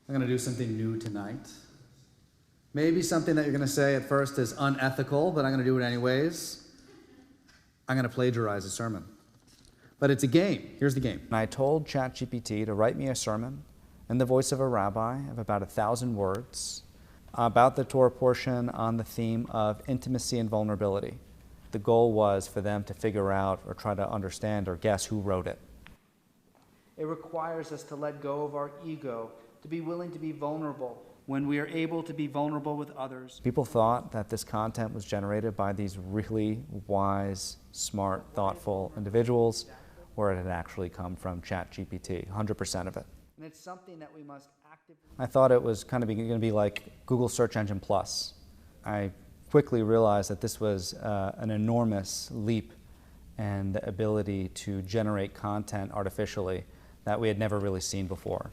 I'm going to do something new tonight. Maybe something that you're going to say at first is unethical, but I'm going to do it anyways. I'm going to plagiarize a sermon. But it's a game. Here's the game. I told ChatGPT to write me a sermon in the voice of a rabbi of about 1,000 words about the Torah portion on the theme of intimacy and vulnerability. The goal was for them to figure out or try to understand or guess who wrote it. It requires us to let go of our ego, to be willing to be vulnerable when we are able to be vulnerable with others. People thought that this content was generated by these really wise, smart, thoughtful individuals, or it had actually come from ChatGPT, 100% of it. And it's something that we must actively... I thought it was kind of going to be like Google Search Engine Plus. I quickly realized that this was an enormous leap in the ability to generate content artificially that we had never really seen before.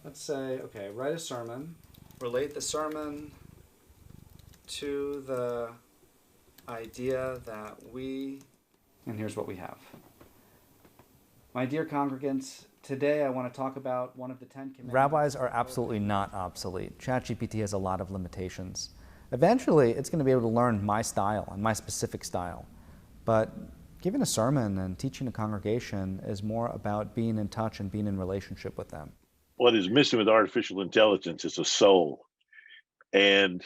Let's say, okay, write a sermon, relate the sermon to the idea that we, and here's what we have. My dear congregants, today I want to talk about one of the 10 commandments. Rabbis are absolutely not obsolete. ChatGPT has a lot of limitations. Eventually, it's going to be able to learn my style and my specific style. But giving a sermon and teaching a congregation is more about being in touch and being in relationship with them. What is missing with artificial intelligence is a soul. And,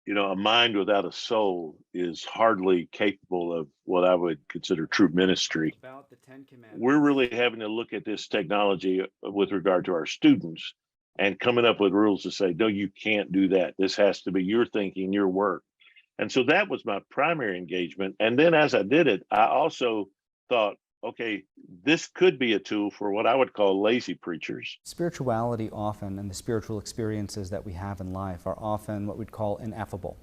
you know, a mind without a soul is hardly capable of what I would consider true ministry. About the 10 commandments. We're really having to look at this technology with regard to our students and coming up with rules to say, no, you can't do that. This has to be your thinking, your work. And so that was my primary engagement. And then as I did it, I also thought, okay, this could be a tool for what I would call lazy preachers. Spirituality often, and the spiritual experiences that we have in life, are often what we'd call ineffable,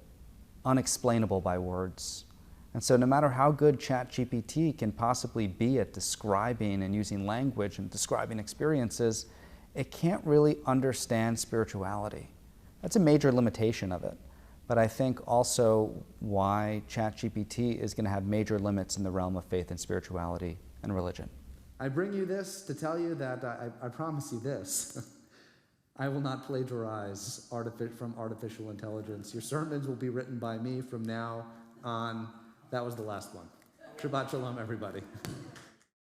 unexplainable by words. And so no matter how good ChatGPT can possibly be at describing and using language and describing experiences, it can't really understand spirituality. That's a major limitation of it. But I think also why ChatGPT is going to have major limits in the realm of faith and spirituality and religion. I bring you this to tell you that I promise you this. I will not plagiarize from artificial intelligence. Your sermons will be written by me from now on. That was the last one. Shabbat shalom, everybody.